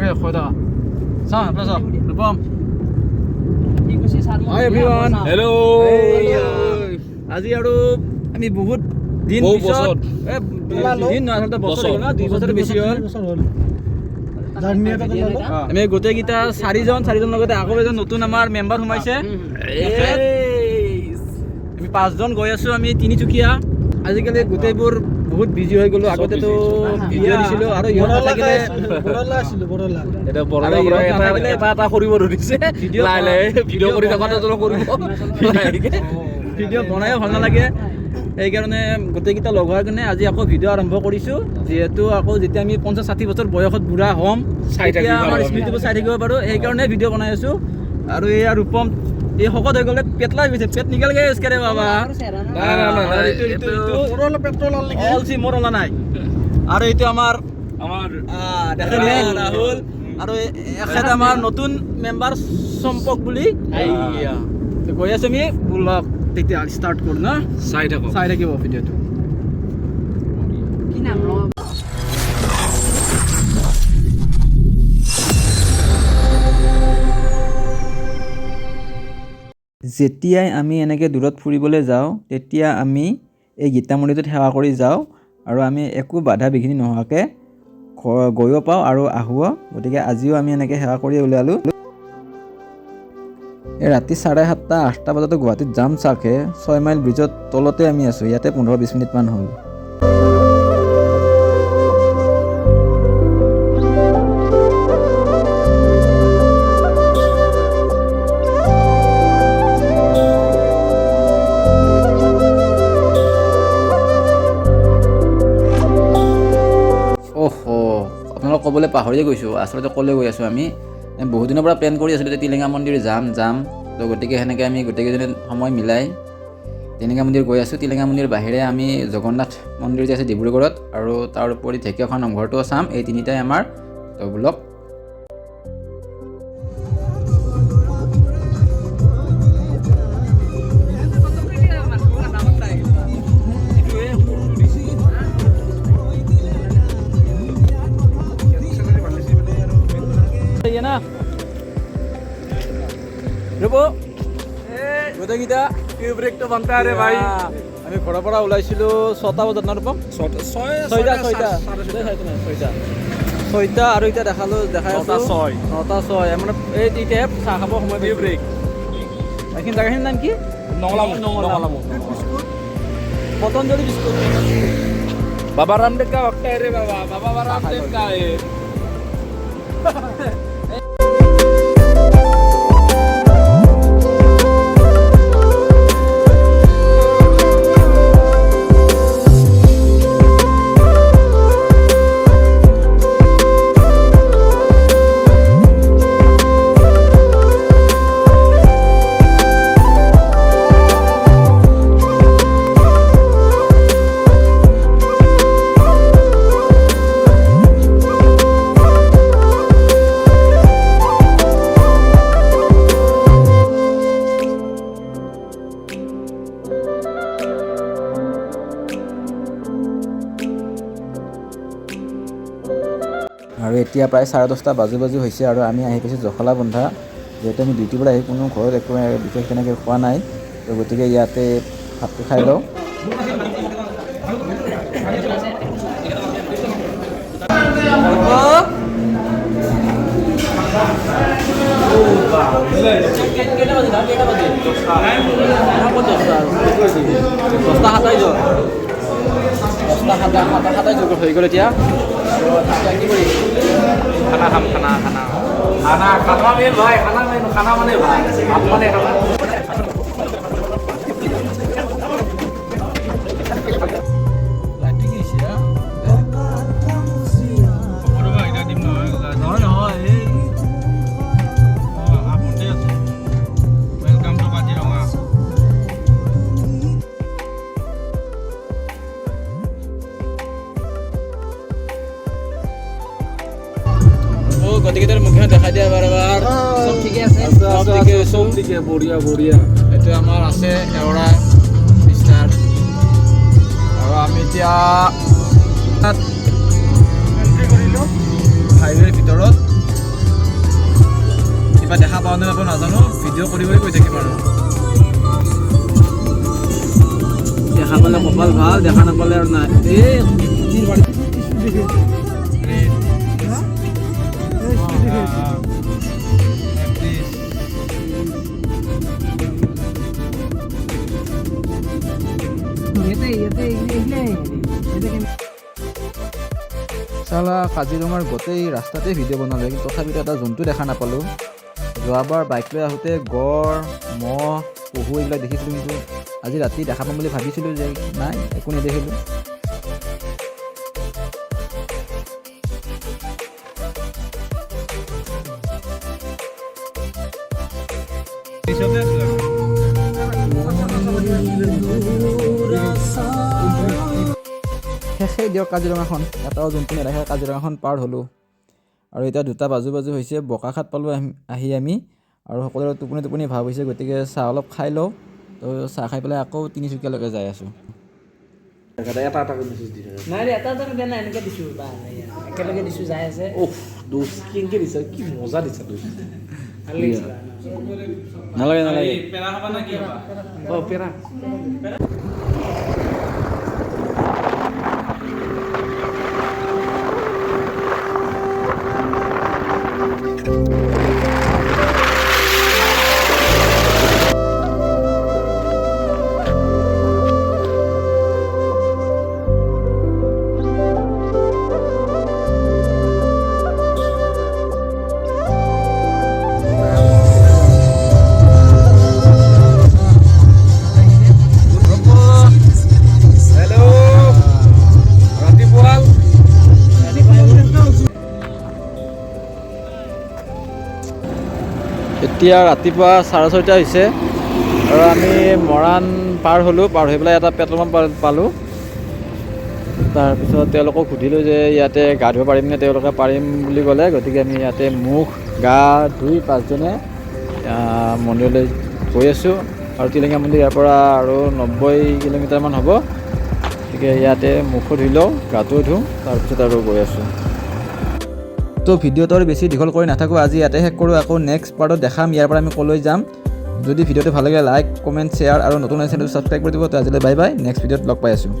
আগে কই থাকা চাওঁ আপোনাৰ চাওঁ ৰূপম হাই এভৰিৱান হেল্ল' আজি আৰু আমি বহুত দিন পিছত দিন নহয় আচলতে বছৰ হ'ল না 2 বছৰ বেছি হ'ল আমি গোটেইকেইটা চাৰিজন লগতে আকৌ এজন নতুন আমাৰ মেম্বাৰ সোমাইছে আমি 5জন গৈ আছো আমি তিনিচুকীয়া আজিকালি গোটেইবোৰ বহুত বিজি হৈ গ'লো আগতেতো ভিডিঅ' দিছিলোঁ আৰু ইহঁত নাথাকিলে এটা বৰলা এটা কৰিব ধৰিছে ভিডিঅ' কৰি থকাটো কৰিব ভিডিঅ' বনায়ো ভাল নালাগে সেইকাৰণে গোটেইকেইটা লগ হোৱাৰ কাৰণে আজি আকৌ ভিডিঅ' আৰম্ভ কৰিছোঁ যিহেতু আকৌ যেতিয়া আমি 50-60 বছৰ বয়সত বুঢ়া হ'ম তেতিয়া আমাৰ স্মৃতিবোৰ চাই থাকিব পাৰোঁ সেইকাৰণে ভিডিঅ' বনাই আছোঁ আৰু এই ৰূপম এই শকত হৈ গ'লে পেটলাই গৈছে পেট নিকাল গৈ আছে বাবা মোৰ অলা নাই আৰু এইটো আমাৰ ৰাহুল আৰু এখেত আমাৰ নতুন মেম্বাৰ চম্পক বুলি গৈ আছোঁ আমি ব্লগ তেতিয়া ষ্টাৰ্ট কৰোঁ না চাই থাকিব ভিডিঅ'টো যেতিয়াই আমি এনেকৈ দূৰত ফুৰিবলৈ যাওঁ তেতিয়া আমি এই গীতামন্দিৰটোত সেৱা কৰি যাওঁ আৰু আমি একো বাধা বিঘিনি নোহোৱাকৈ গৈও পাওঁ আৰু আহোঁ গতিকে আজিও আমি এনেকৈ সেৱা কৰি ওলালোঁ এই ৰাতি 7:30-8টা বজাতো গুৱাহাটীত যাম চাগে 6 মাইল ব্ৰিজৰ তলতে আমি আছোঁ ইয়াতে 15-20 মিনিটমান হ'ল আপোনালোক ক'বলৈ পাহৰিয়ে গৈছোঁ আচলতে ক'লৈ গৈ আছোঁ আমি বহুত দিনৰ পৰা প্লেন কৰি আছিলোঁ যে টিলিঙা মন্দিৰ যাম তো গতিকে সেনেকৈ আমি গোটেইকেইজনে সময় মিলাই টিলিঙা মন্দিৰ গৈ আছোঁ টিলিঙা মন্দিৰ বাহিৰে আমি জগন্নাথ মন্দিৰ যে আছে ডিব্ৰুগড়ত আৰু তাৰ উপৰি ঢেকীয়াখোৱা নামঘৰটোও চাম এই তিনিটাই আমাৰ ব্লগ না ৰ'ব গোটেইকেইটা ব্ৰেকটো বানতা ৰে ভাই আমি ঘৰৰ পৰা ওলাইছিলোঁ 6টা বজাত না ৰূপম 6টা আৰু এতিয়া দেখাই আছোঁ 9:06 মানে এই তেতিয়াহে চাহ খাব সময় ব্ৰেক এইখিনি জেগাখিনিৰ নাম কি নঙলামু পতঞ্জলি বিস্কুট বাবা ৰামদেব का वक्त है रे बाबा रामदेव का है আৰু এতিয়া প্ৰায় 10:30 বাজু হৈছে আৰু আমি আহি পাইছোঁ জখলাবন্ধা যিহেতু আমি ডিউটিৰ পৰা আহি কোনো ঘৰত একো বিশেষ তেনেকৈ খোৱা নাই তো গতিকে ইয়াতে ভাতটো খাই লওঁ হৈ গ'ল এতিয়া কি কৰি খানা মেন ভাই খানা মানে ভাই ভাত মানে খানা গতিকে মুখে দেখাই দিয়া বাৰ সব ঠিকে আছে সব ঠিকে বঢ়িয়া এইটো আমাৰ আছে এওৰা বিস্তাৰ আৰু আমি এতিয়া হাইৱেৰ ভিতৰত পাওঁ নে নাপাওঁ নাজানো, ভিডিঅ' কৰিবলৈ কৈ থাকিম আৰু। দেখা পালে কপাল ভাল, দেখা নাপালে আৰু নাই। চালা কাজিৰঙাৰ গোটেই ৰাস্তাতে ভিডিঅ' বনালে, কিন্তু তথাপিতো এটা জন্তু দেখা নাপালোঁ। যোৱাবাৰ বাইক লৈ আহোঁতে গড়, মহ, পহু এইবিলাক দেখিছিলোঁ, কিন্তু আজি ৰাতি দেখা পাম বুলি ভাবিছিলোঁ যে নাই, একো নেদেখিলোঁ। শেষেই দিয়ক কাজিৰঙাখন, এটাও জন্তু নেদেখা কাজিৰঙাখন পাৰ হ'লোঁ। আৰু এতিয়া 2টা বাজু হৈছে, বোকাখাট পালোঁ আহি আমি, আৰু সকলোৰে টোপনি ভাৱ হৈছে, গতিকে চাহ অলপ খাই লওঁ। তো চাহ খাই পেলাই আকৌ তিনিচুকীয়ালৈকে যাই আছোঁ। নাই এটা দিয়া নাই, এনেকৈ দিছোঁ বা একেলগে দিছোঁ যাই আছে। কেনেকৈ দিছা, কি মজা দিছা তুমি। ভাল লাগিছে। নালাগে নালাগে। পেৰা এতিয়া ৰাতিপুৱা 6:30 হৈছে, আৰু আমি মৰাণ পাৰ হ'লোঁ। পাৰ হৈ পেলাই এটা পেট্ৰল পাম্প পালোঁ। তাৰপিছত তেওঁলোকক সুধিলোঁ যে ইয়াতে গা ধুব পাৰিম নে, তেওঁলোকে পাৰিম বুলি ক'লে। গতিকে আমি ইয়াতে মুখ গা ধুই 5জনে মন্দিৰলৈ গৈ আছোঁ। আৰু টিলিঙা মন্দিৰ ইয়াৰ পৰা আৰু 90 কিলোমিটাৰমান হ'ব। গতিকে ইয়াতে মুখো ধুই লওঁ, গাটো ধুওঁ, তাৰপিছত আৰু গৈ আছোঁ। তো ভিডিঅ'টো আৰু বেছি দীঘল কৰি নাথাকোঁ, আজি ইয়াতে শেষ কৰোঁ। আকৌ নেক্সট পাৰ্টত দেখাম ইয়াৰ পৰা আমি ক'লৈ যাম। যদি ভিডিঅ'টো ভাল লাগে লাইক, কমেণ্ট, শ্বেয়াৰ আৰু নতুন চেনেলটো ছাবস্ক্ৰাইব কৰি দিব। তো আজিলৈ বাই বাই, নেক্সট ভিডিঅ'ত লগ পাই আছোঁ।